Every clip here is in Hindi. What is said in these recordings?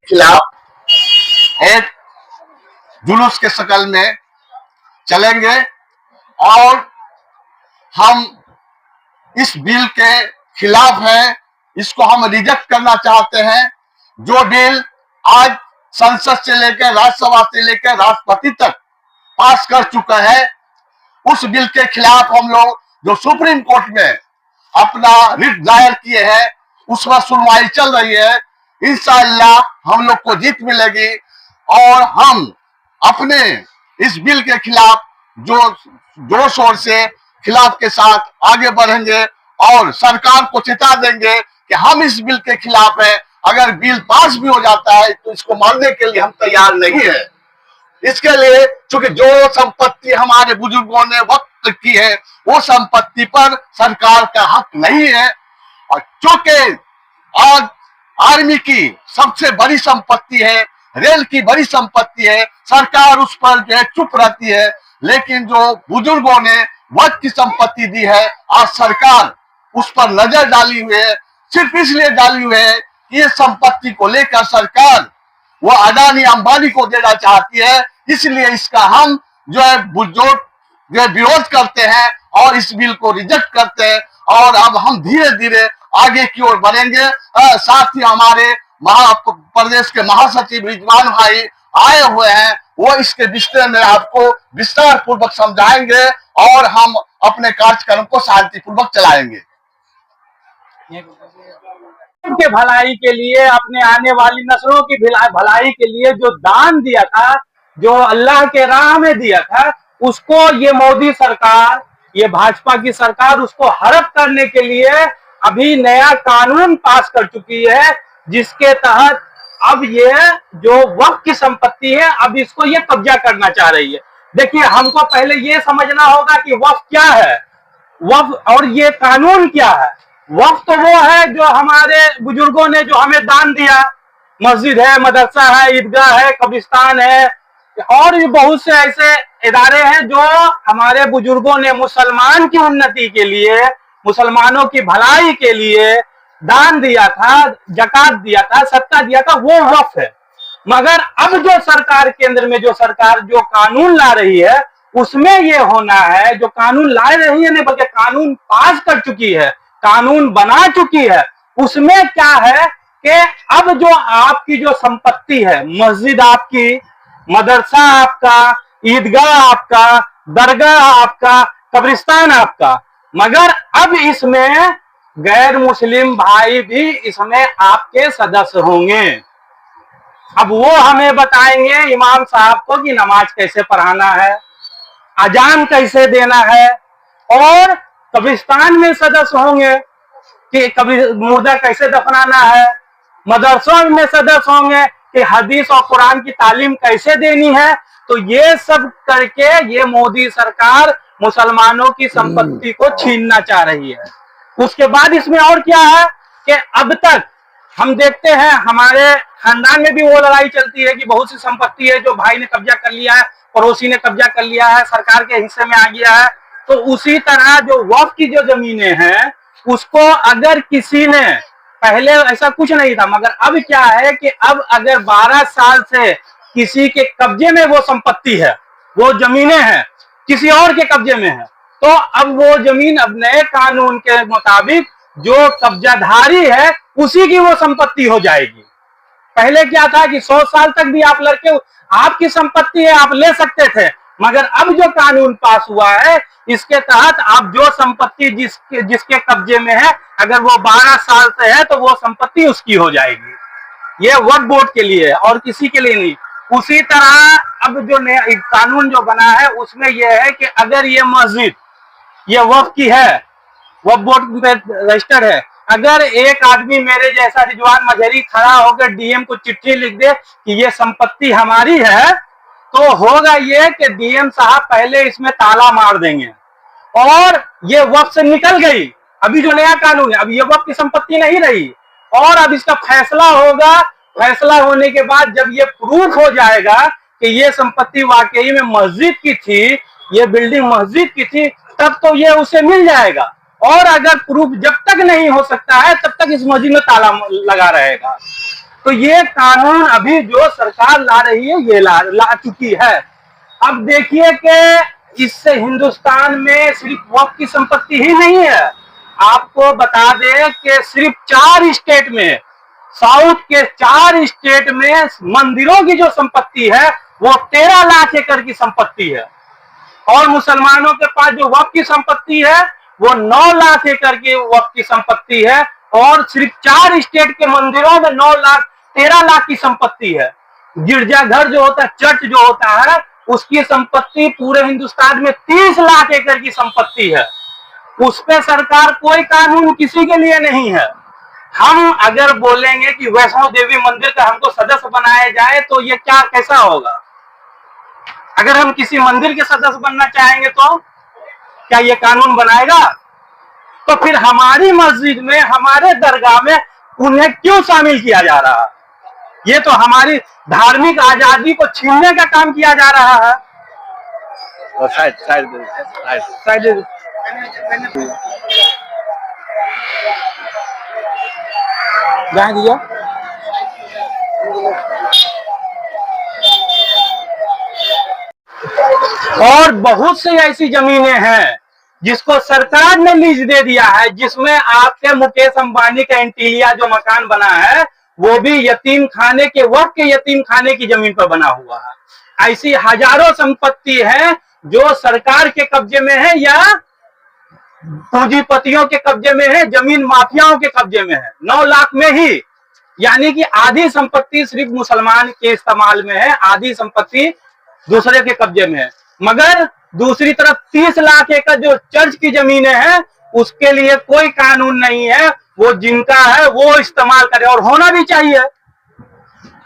खिलाफ एक जुलूस के शक्ल में चलेंगे और हम इस बिल के खिलाफ हैं, इसको हम रिजेक्ट करना चाहते हैं। जो बिल आज संसद से लेकर राज्यसभा से लेकर राष्ट्रपति तक पास कर चुका है, उस बिल के खिलाफ हम लोग जो सुप्रीम कोर्ट में अपना रिट दायर किए हैं उसमें सुनवाई चल रही है। इंशाअल्लाह हम लोग को जीत मिलेगी और हम अपने इस बिल के खिलाफ जो जोर शोर से खिलाफ के साथ आगे बढ़ेंगे और सरकार को चेता देंगे कि हम इस बिल के खिलाफ है। अगर बिल पास भी हो जाता है तो इसको मानने के लिए हम तैयार नहीं है। इसके लिए चूंकि जो संपत्ति हमारे बुजुर्गों ने वक्त की है वो संपत्ति पर सरकार का हक नहीं है, और चूंकि आज आर्मी की सबसे बड़ी संपत्ति है, रेल की बड़ी संपत्ति है, सरकार उस पर जो है चुप रहती है। लेकिन जो बुजुर्गों ने वक्त की संपत्ति दी है, आज सरकार उस पर नजर डाली हुई है। सिर्फ इसलिए डाली हुई है कि ये संपत्ति को लेकर सरकार वो अडानी अंबानी को देना चाहती है। इसलिए इसका हम जो है विरोध करते हैं और इस बिल को रिजेक्ट करते हैं और अब हम धीरे धीरे आगे की ओर बढ़ेंगे। साथ ही हमारे प्रदेश के महासचिव रिजवान भाई आए हुए हैं, वो इसके विषय में आपको विस्तार पूर्वक समझाएंगे और हम अपने कार्यक्रम को शांतिपूर्वक चलाएंगे। के भलाई के लिए, अपने आने वाली नस्लों की भलाई के लिए जो दान दिया था, जो अल्लाह के राह में दिया था, उसको ये मोदी सरकार, ये भाजपा की सरकार उसको हड़प करने के लिए अभी नया कानून पास कर चुकी है, जिसके तहत अब ये जो वक्फ की संपत्ति है अब इसको ये कब्जा करना चाह रही है। देखिए, हमको पहले ये समझना होगा कि वक्फ क्या है, वक्फ और ये कानून क्या है। वक्फ तो वो है जो हमारे बुजुर्गों ने जो हमें दान दिया, मस्जिद है, मदरसा है, ईदगाह है, कब्रिस्तान है और भी बहुत से ऐसे इदारे हैं जो हमारे बुजुर्गों ने मुसलमान की उन्नति के लिए, मुसलमानों की भलाई के लिए दान दिया था, जकात दिया था, सदका दिया था, वो वक्फ है। मगर अब जो सरकार केंद्र में जो सरकार जो कानून ला रही है उसमें ये होना है, जो कानून ला रही है नहीं बल्कि कानून पास कर चुकी है, कानून बना चुकी है, उसमें क्या है कि अब जो आपकी जो संपत्ति है, मस्जिद आपकी, मदरसा आपका, ईदगाह आपका, दरगाह आपका, कब्रिस्तान आपका, मगर अब इसमें गैर मुस्लिम भाई भी इसमें आपके सदस्य होंगे। अब वो हमें बताएंगे इमाम साहब को कि नमाज कैसे पढ़ाना है, अजान कैसे देना है, और कब्रिस्तान में सदस्य होंगे कि कभी मुर्दा कैसे दफनाना है, मदरसों में सदस्य होंगे कि हदीस और कुरान की तालीम कैसे देनी है। तो ये सब करके ये मोदी सरकार मुसलमानों की संपत्ति को छीनना चाह रही है। उसके बाद इसमें और क्या है कि अब तक हम देखते हैं हमारे खानदान में भी वो लड़ाई चलती है कि बहुत सी संपत्ति है जो भाई ने कब्जा कर लिया है, पड़ोसी ने कब्जा कर लिया है, सरकार के हिस्से में आ गया है। तो उसी तरह जो वक्फ की जो जमीनें हैं उसको अगर किसी ने, पहले ऐसा कुछ नहीं था, मगर अब क्या है कि अब अगर 12 साल से किसी के कब्जे में वो संपत्ति है, वो जमीनें हैं, किसी और के कब्जे में है, तो अब वो जमीन अब नए कानून के मुताबिक जो कब्जाधारी है उसी की वो संपत्ति हो जाएगी। पहले क्या था कि 100 साल तक भी आप लड़के आपकी संपत्ति है, आप ले सकते थे, मगर अब जो कानून पास हुआ है इसके तहत आप जो संपत्ति जिसके कब्जे में है, अगर वो 12 साल से है तो वो संपत्ति उसकी हो जाएगी। ये वक्फ बोर्ड के लिए है और किसी के लिए नहीं। उसी तरह अब जो नया कानून जो बना है उसमें यह है कि अगर ये मस्जिद ये वक्फ की है, वक्फ बोर्ड पे रजिस्टर्ड है, अगर एक आदमी मेरे जैसा रिजवान मजहरी खड़ा होकर डीएम को चिट्ठी लिख दे कि ये संपत्ति हमारी है, तो होगा ये कि डीएम साहब पहले इसमें ताला मार देंगे और ये वक्फ से निकल गई। अभी जो नया कानून है, अब ये वक्फ की संपत्ति नहीं रही और अब इसका फैसला होगा। फैसला होने के बाद जब ये प्रूफ हो जाएगा कि ये संपत्ति वाकई में मस्जिद की थी, ये बिल्डिंग मस्जिद की थी, तब तो ये उसे मिल जाएगा। और अगर प्रूफ जब तक नहीं हो सकता है तब तक इस मस्जिद में ताला लगा रहेगा। तो ये कानून अभी जो सरकार ला रही है ये ला चुकी है। अब देखिए कि इससे हिंदुस्तान में सिर्फ वक्फ की संपत्ति ही नहीं है, आपको बता दें कि सिर्फ 4 स्टेट में, साउथ के 4 स्टेट में मंदिरों की जो संपत्ति है वो 13 लाख एकड़ की संपत्ति है, और मुसलमानों के पास जो वक्फ की संपत्ति है वो 9 लाख एकड़ की वक्फ की संपत्ति है, और सिर्फ 4 स्टेट के मंदिरों में 13 लाख की संपत्ति है। गिरजाघर जो होता है, चर्च जो होता है, उसकी संपत्ति पूरे हिंदुस्तान में 30 लाख एकड़ की संपत्ति है। उस पे सरकार कोई कानून किसी के लिए नहीं है। हम अगर बोलेंगे कि वैष्णो देवी मंदिर का हमको सदस्य बनाया जाए तो ये क्या कैसा होगा? अगर हम किसी मंदिर के सदस्य बनना चाहेंगे तो क्या ये कानून बनाएगा? तो फिर हमारी मस्जिद में, हमारे दरगाह में उन्हें क्यों शामिल किया जा रहा है? ये तो हमारी धार्मिक आजादी को छीनने का काम किया जा रहा है। साइड जहाँ दिया और बहुत सी ऐसी जमीनें हैं जिसको सरकार ने लीज दे दिया है, जिसमें आपके मुकेश अंबानी का एंटीलिया जो मकान बना है वो भी यतीम खाने के, वक्त के यतीम खाने की जमीन पर बना हुआ है। ऐसी हजारों संपत्ति है जो सरकार के कब्जे में है या पूंजीपतियों के कब्जे में है, जमीन माफियाओं के कब्जे में है। 9 लाख में ही, यानी कि आधी संपत्ति सिर्फ मुसलमान के इस्तेमाल में है, आधी संपत्ति दूसरे के कब्जे में है। मगर दूसरी तरफ 30 लाख एकड़ जो चर्च की जमीनें हैं उसके लिए कोई कानून नहीं है, वो जिनका है वो इस्तेमाल करे, और होना भी चाहिए।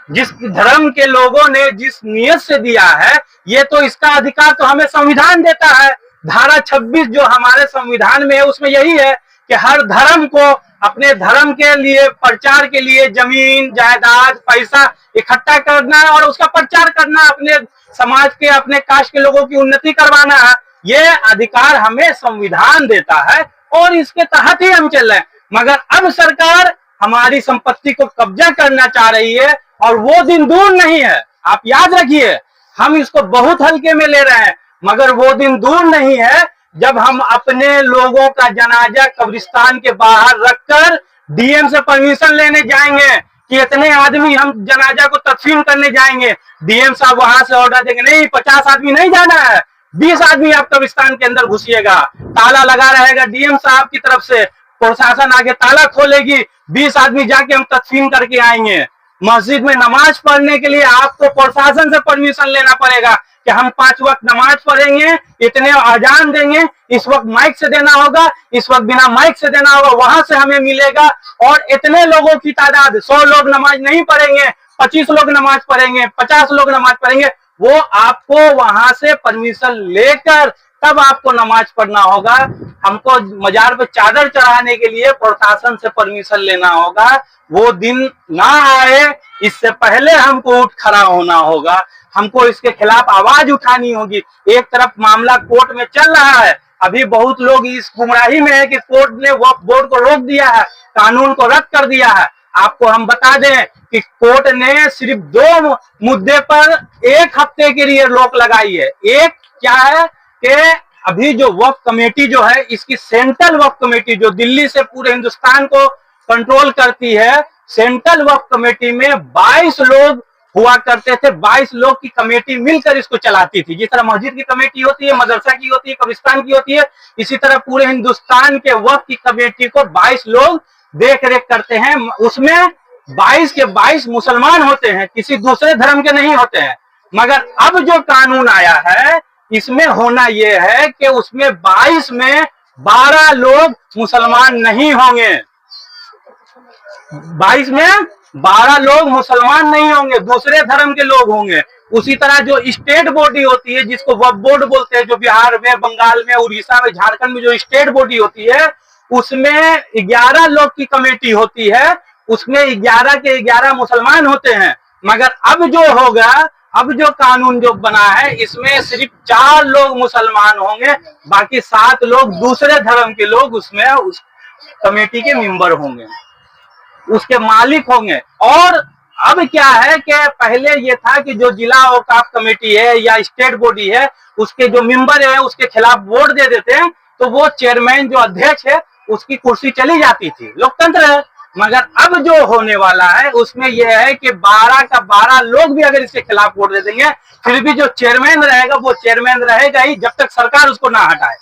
जिस धर्म के लोगों ने जिस नियत से दिया है, ये तो इसका अधिकार तो हमें संविधान देता है। धारा 26 जो हमारे संविधान में है उसमें यही है कि हर धर्म को अपने धर्म के लिए, प्रचार के लिए जमीन, जायदाद, पैसा इकट्ठा करना है और उसका प्रचार करना, अपने समाज के, अपने कास्ट के लोगों की उन्नति करवाना है। ये अधिकार हमें संविधान देता है और इसके तहत ही हम चल रहे हैं। मगर अब सरकार हमारी संपत्ति को कब्जा करना चाह रही है और वो दिन दूर नहीं है। आप याद रखिए, हम इसको बहुत हल्के में ले रहे हैं, मगर वो दिन दूर नहीं है जब हम अपने लोगों का जनाजा कब्रिस्तान के बाहर रखकर डीएम से परमिशन लेने जाएंगे कि इतने आदमी हम जनाजा को तदफीन करने जाएंगे। डीएम साहब वहां से ऑर्डर देंगे, नहीं 50 आदमी नहीं जाना है, 20 आदमी आप कब्रिस्तान के अंदर घुसिएगा। ताला लगा रहेगा डीएम साहब की तरफ से, प्रशासन आगे ताला खोलेगी, 20 आदमी जाके हम तदफीन करके आएंगे। मस्जिद में नमाज पढ़ने के लिए आपको प्रशासन से परमिशन लेना पड़ेगा कि हम 5 वक्त नमाज पढ़ेंगे, इतने अजान देंगे, इस वक्त माइक से देना होगा, इस वक्त बिना माइक से देना होगा, वहां से हमें मिलेगा। और इतने लोगों की तादाद, 100 लोग नमाज नहीं पढ़ेंगे, 25 लोग नमाज पढ़ेंगे, 50 लोग नमाज पढ़ेंगे, वो आपको वहां से परमिशन लेकर तब आपको नमाज पढ़ना होगा। हमको मजार पे चादर चढ़ाने के लिए प्रशासन से परमिशन लेना होगा। वो दिन ना आए, इससे पहले हमको उठ खड़ा होना होगा, हमको इसके खिलाफ आवाज उठानी होगी। एक तरफ मामला कोर्ट में चल रहा है, अभी बहुत लोग इस गुमराही में है कि कोर्ट ने वक्फ बोर्ड को रोक दिया है, कानून को रद्द कर दिया है। आपको हम बता दें कि कोर्ट ने सिर्फ 2 मुद्दे पर 1 हफ्ते के लिए रोक लगाई है। एक क्या है कि अभी जो वक्फ कमेटी जो है, इसकी सेंट्रल वक्फ कमेटी जो दिल्ली से पूरे हिंदुस्तान को कंट्रोल करती है, सेंट्रल वक्फ कमेटी में 22 लोग हुआ करते थे। 22 लोग की कमेटी मिलकर इसको चलाती थी। जिस तरह मस्जिद की कमेटी होती है, मदरसा की होती है, कब्रिस्तान की होती है, इसी तरह पूरे हिंदुस्तान के वक्फ की कमेटी को 22 लोग देख रेख करते हैं। उसमें 22 के 22 मुसलमान होते हैं, किसी दूसरे धर्म के नहीं होते हैं। मगर अब जो कानून आया है इसमें होना यह है कि उसमें 22 में 12 लोग मुसलमान नहीं होंगे, 22 में 12 लोग मुसलमान नहीं होंगे, दूसरे धर्म के लोग होंगे। उसी तरह जो स्टेट बॉडी होती है, जिसको वक्फ बोर्ड बोलते हैं, जो बिहार में, बंगाल में, उड़ीसा में, झारखंड में जो स्टेट बॉडी होती है, उसमें 11 लोग की कमेटी होती है, उसमें 11 के 11 मुसलमान होते हैं। मगर अब जो होगा, अब जो कानून जो बना है, इसमें सिर्फ 4 लोग मुसलमान होंगे, बाकी 7 लोग दूसरे धर्म के लोग उसमें उस कमेटी के मेंबर होंगे, उसके मालिक होंगे। और अब क्या है कि पहले ये था कि जो जिला औकाफ कमेटी है या स्टेट बॉडी है, उसके जो मेंबर है उसके खिलाफ वोट दे देते हैं, तो वो चेयरमैन जो अध्यक्ष है उसकी कुर्सी चली जाती थी, लोकतंत्र है। मगर अब जो होने वाला है उसमें यह है कि 12 का 12 लोग भी अगर इसके खिलाफ वोट दे देंगे, फिर भी जो चेयरमैन रहेगा वो चेयरमैन रहेगा ही जब तक सरकार उसको ना हटाए।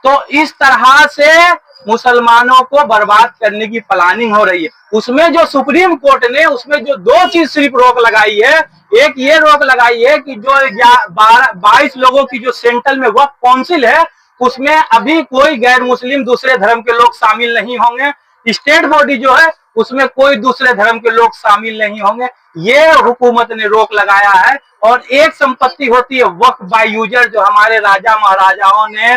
तो इस तरह से मुसलमानों को बर्बाद करने की प्लानिंग हो रही है। उसमें जो सुप्रीम कोर्ट ने उसमें जो 2 चीज सिर्फ रोक लगाई है, एक ये रोक लगाई है कि जो 22 लोगों की जो सेंट्रल में वक्फ काउंसिल है उसमें अभी कोई गैर मुस्लिम दूसरे धर्म के लोग शामिल नहीं होंगे। स्टेट बॉडी जो है उसमें कोई दूसरे धर्म के लोग शामिल नहीं होंगे, ये हुकूमत ने रोक लगाया है। और एक संपत्ति होती है वक्फ बाय यूजर, जो हमारे राजा महाराजाओं ने,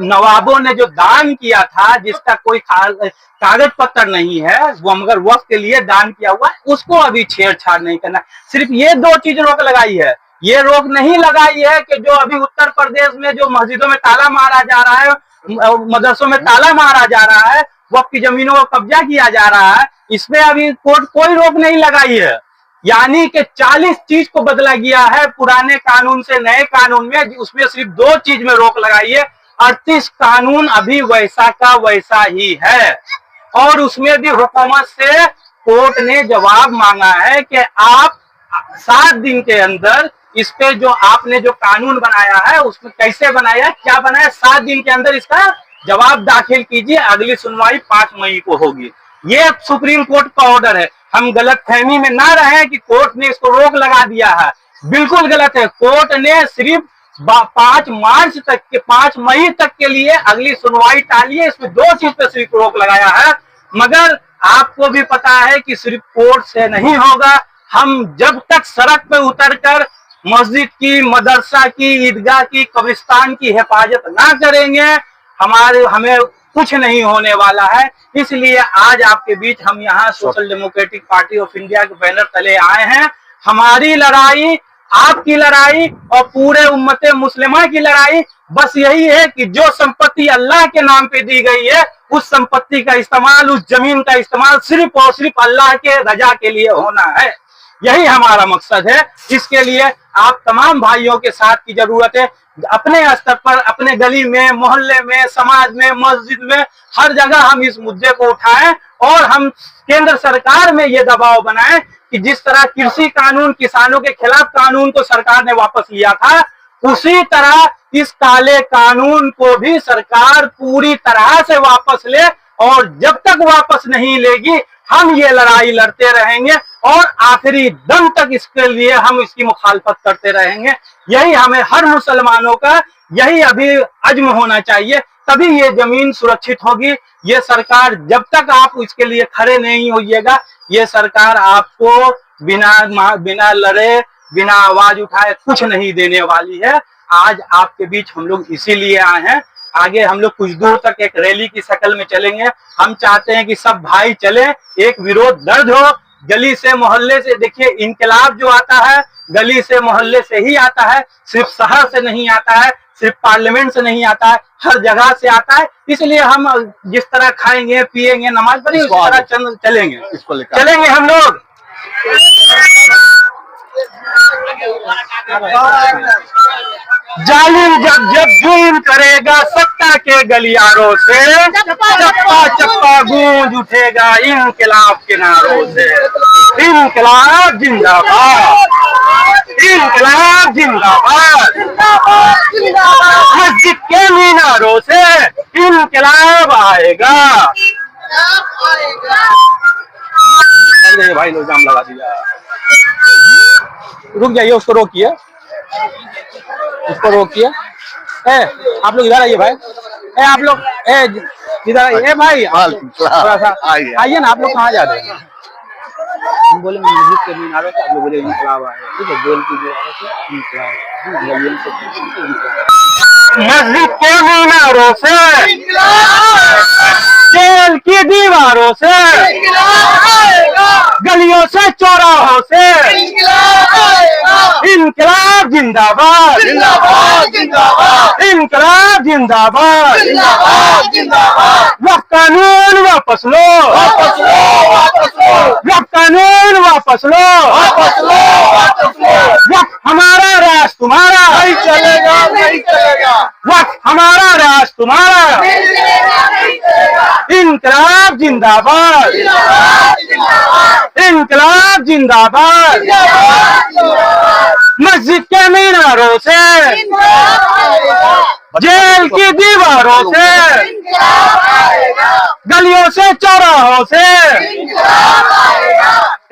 नवाबों ने जो दान किया था, जिसका कोई कागज पत्र नहीं है, वो मगर वक्फ के लिए दान किया हुआ है, उसको अभी छेड़छाड़ नहीं करना। सिर्फ ये 2 चीज रोक लगाई है। ये रोक नहीं लगाई है कि जो अभी उत्तर प्रदेश में जो मस्जिदों में ताला मारा जा रहा है, मदरसों में ताला मारा जा रहा है, वक्फ की जमीनों को कब्जा किया जा रहा है, इसमें अभी कोर्ट कोई रोक नहीं लगाई है। यानी कि 40 चीज को बदला गया है पुराने कानून से नए कानून में, उसमें सिर्फ 2 चीज में रोक लगाई है। 38 कानून अभी वैसा का वैसा ही है। और उसमें भी हुकूमत से कोर्ट ने जवाब मांगा है कि आप 7 दिन के अंदर इस पे जो आपने जो कानून बनाया है उसमें कैसे बनाया, क्या बनाया, 7 दिन के अंदर इसका जवाब दाखिल कीजिए। अगली सुनवाई 5 मई को होगी। ये सुप्रीम कोर्ट का ऑर्डर है। हम गलतफहमी में ना रहे कि कोर्ट ने इसको रोक लगा दिया है, बिल्कुल गलत है। कोर्ट ने सिर्फ 5 मई तक के लिए अगली सुनवाई टाली है। इसमें 2 चीज पे सिर्फ रोक लगाया है। मगर आपको भी पता है कि सिर्फ कोर्ट से नहीं होगा। हम जब तक सड़क पे उतरकर मस्जिद की, मदरसा की, ईदगाह की, कब्रिस्तान की हिफाजत ना करेंगे, हमें कुछ नहीं होने वाला है। इसलिए आज आपके बीच हम यहाँ social democratic party of India के बैनर तले आए हैं। हमारी लड़ाई, आपकी लड़ाई और पूरे उम्मते मुस्लिमा की लड़ाई बस यही है कि जो संपत्ति अल्लाह के नाम पे दी गई है, उस संपत्ति का इस्तेमाल, उस जमीन का इस्तेमाल सिर्फ और सिर्फ अल्लाह के रजा के लिए होना है। यही हमारा मकसद है। इसके लिए आप तमाम भाइयों के साथ की जरूरत है। अपने स्तर पर, अपने गली में, मोहल्ले में, समाज में, मस्जिद में, हर जगह हम इस मुद्दे को उठाएं और हम केंद्र सरकार में ये दबाव बनाएं कि जिस तरह कृषि कानून, किसानों के खिलाफ कानून को सरकार ने वापस लिया था, उसी तरह इस काले कानून को भी सरकार पूरी तरह से वापस ले। और जब तक वापस नहीं लेगी, हम ये लड़ाई लड़ते रहेंगे और आखिरी दम तक इसके लिए हम इसकी मुखालफत करते रहेंगे। यही हमें हर मुसलमानों का यही अभी अज़्म होना चाहिए, तभी ये जमीन सुरक्षित होगी। ये सरकार, जब तक आप इसके लिए खड़े नहीं होइएगा, ये सरकार आपको बिना लड़े, बिना आवाज उठाए कुछ नहीं देने वाली है। आज आपके बीच हम लोग इसीलिए आए हैं। आगे हम लोग कुछ दूर तक एक रैली की शक्ल में चलेंगे। हम चाहते हैं कि सब भाई चले, एक विरोध दर्ज हो, गली से, मोहल्ले से। देखिए, इंकलाब जो आता है गली से, मोहल्ले से ही आता है, सिर्फ शहर से नहीं आता है, सिर्फ पार्लियामेंट से नहीं आता है, हर जगह से आता है। इसलिए हम जिस तरह खाएंगे, पिएंगे, नमाज पढ़ेंगे, उस तरह चलेंगे हम लोग। जालिम जब जुल्म करेगा सत्ता के गलियारों से, चप्पा चप्पा गूंज उठेगा इनकलाब के नारों से। इनकलाब जिंदाबाद, इनकलाब जिंदाबाद। मस्जिद के मीनारों से इनकलाब आएगा। भाई लोग जाम लगा दिया, रुक जाइए, उसको रोकिए, उसको रोकिए। आप लोग इधर आइए भाई, आप लोग इधर आइए भाई, थोड़ा सा आइए ना। आप लोग कहाँ जा रहे हैं? हम बोले मस्जिद के मीनारों से, आप लोग बोले इनकलाब आए। ठीक है, बोल की मस्जिद के मीनारों से, जेल की दीवारों से, गलियों से, चौराहों से इनकलाब जिंदाबाद, इनकलाब जिंदाबाद। वक्फ कानून वापस लो, वक्फ कानून वापस वापस लो, वापस लो, वापस लो। वक्त हमारा राज तुम्हारा, नहीं चलेगा, नहीं चलेगा। वक्त हमारा राज तुम्हारा, इनकलाब जिंदाबाद, इनकलाब जिंदाबाद। मस्जिद के मीनारों से, जेल की दीवारों से, गलियों से चौराहों से,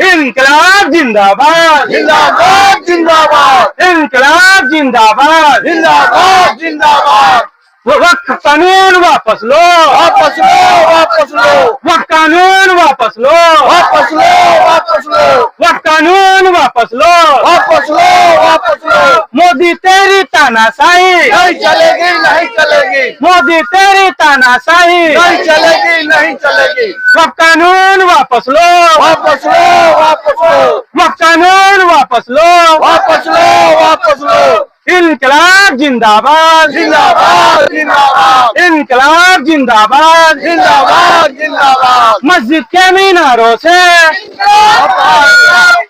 इनकलाब जिंदाबाद, जिंदाबाद, जिंदाबाद, इनकलाब जिंदाबाद। जिंदाबाद, जिंदाबाद। वक्त कानून वापस लो, वापस लो, वापस लो, वक्त कानून वापस लो, वापस लो, वापस लो, वक्त कानून वापस लो। वापस लो, वापस लो। मोदी तेरी तानाशाही, नहीं चलेगी, नहीं चलेगी, मोदी तेरी तानाशाही, नहीं चलेगी, नहीं चलेगी। वक्त कानून वापस लो, वापस लो, वापस लो, वक्त कानून वापस लो। वापस लो, वापस लो। इनकलाब जिंदाबाद, जिंदाबाद, जिंदाबाद, इनकलाब जिंदाबाद। जिंदाबाद, जिंदाबाद। मस्जिद के मीनारों से,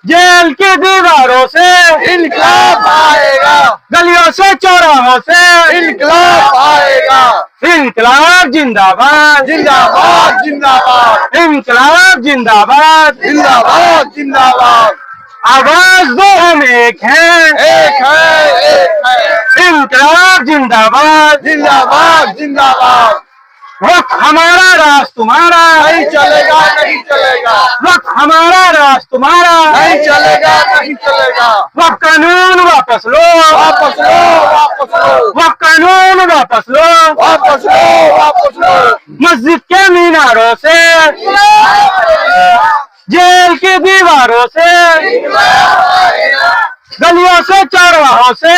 जेल की दीवारों से, इनकलाब आएगा, गलियों से चौराहों से, इनकलाब आएगा। इनकलाब जिंदाबाद, जिंदाबाद, जिंदाबाद, इनकलाब जिंदाबाद। जिंदाबाद, जिंदाबाद। आवाज दो हम एक हैं, एक है, एक है। इनकलाब जिंदाबाद। जिंदाबाद, जिंदाबाद। वक्त हमारा राज तुम्हारा, नहीं चलेगा, नहीं चलेगा, वक्त हमारा राज तुम्हारा। नहीं चलेगा, नहीं चलेगा। वक्त कानून वापस लो, वापस लो, वापस लो, वक्त कानून वापस लो। वापस लो, वापस लो। मस्जिद के मीनारों से, जेल की दीवारों से, गलियों से चौराहों से,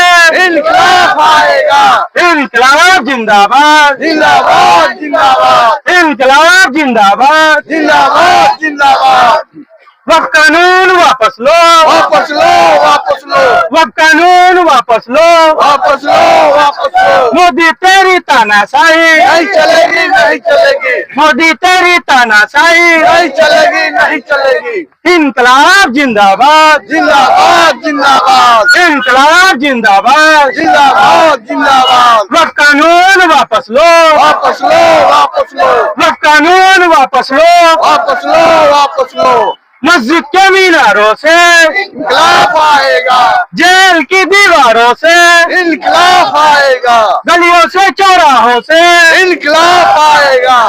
इनकलाब आएगा। इनकलाब जिंदाबाद, जिंदाबाद, जिंदाबाद, इनकलाब जिंदाबाद। जिंदाबाद, जिंदाबाद। वक्त कानून वापस लो, वापस लो, वापस लो, वक्त कानून वापस लो। वापस लो, वापस लो। मोदी तेरी तानाशाही, नहीं चलेगी, नहीं चलेगी, मोदी तेरी तानाशाही। नहीं चलेगी, नहीं चलेगी। इनकलाब जिंदाबाद, जिंदाबाद, जिंदाबाद, इनकलाब जिंदाबाद। जिंदाबाद, जिंदाबाद। वक्त कानून वापस लो, वापस लो, वापस लो, वक्त कानून वापस लो। वापस लो, वापस लो। मस्जिद के मीनारों से, इनकलाब आएगा, जेल की दीवारों से, इनकलाब आएगा, गलियों से चौराहों से, इनकलाब आएगा।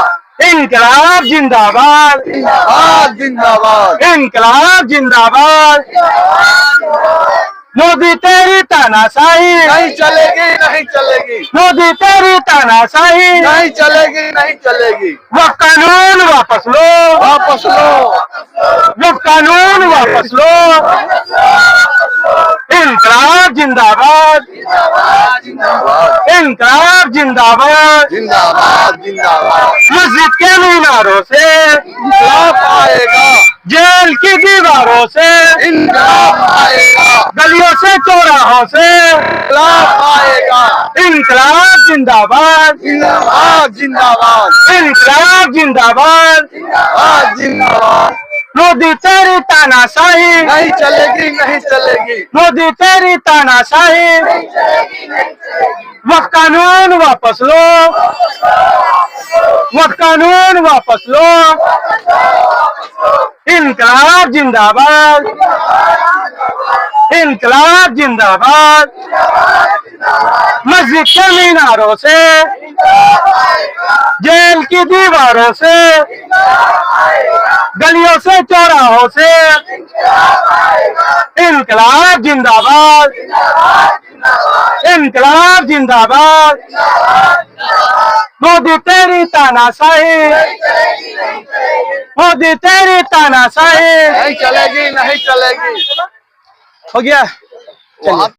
इनकलाब जिंदाबाद, जिंदाबाद, जिंदाबाद, इनकलाब जिंदाबाद। मोदी तेरी तानाशाही, नहीं चलेगी, नहीं चलेगी, मोदी तेरी तानाशाही। नहीं चलेगी, नहीं चलेगी। वक्त कानून वापस लो, वापस लो, वक्त कानून वापस लो। इनकलाब जिंदाबाद, जिंदाबाद, इनकलाब जिंदाबाद। जिंदाबाद, जिंदाबाद। मस्जिद के मीनारों से, इनकलाब आएगा, जेल की दीवारों से, इनकलाब आएगा, गलियों से चौराहों से, इनकलाब आएगा। इनकलाब जिंदाबाद, जिंदाबाद, जिंदाबाद, इनकलाब जिंदाबाद। जिंदाबाद, जिंदाबाद। मोदी तेरी तानाशाही, नहीं चलेगी, नहीं चलेगी, मोदी तेरी तानाशाही। वक्त कानून वापस लो, वक्त कानून वापस लो। इनकलाब जिंदाबाद, इनकलाब जिंदाबाद। मस्जिद के मीनारों से, जेल की दीवारों से, गलियों से चौराहों से, इनकलाब जिंदाबाद, इनकलाब जिंदाबाद। मोदी तेरी तानाशाही, मोदी तेरी तानाशाही। नहीं चलेगी, नहीं चलेगी। हो गया।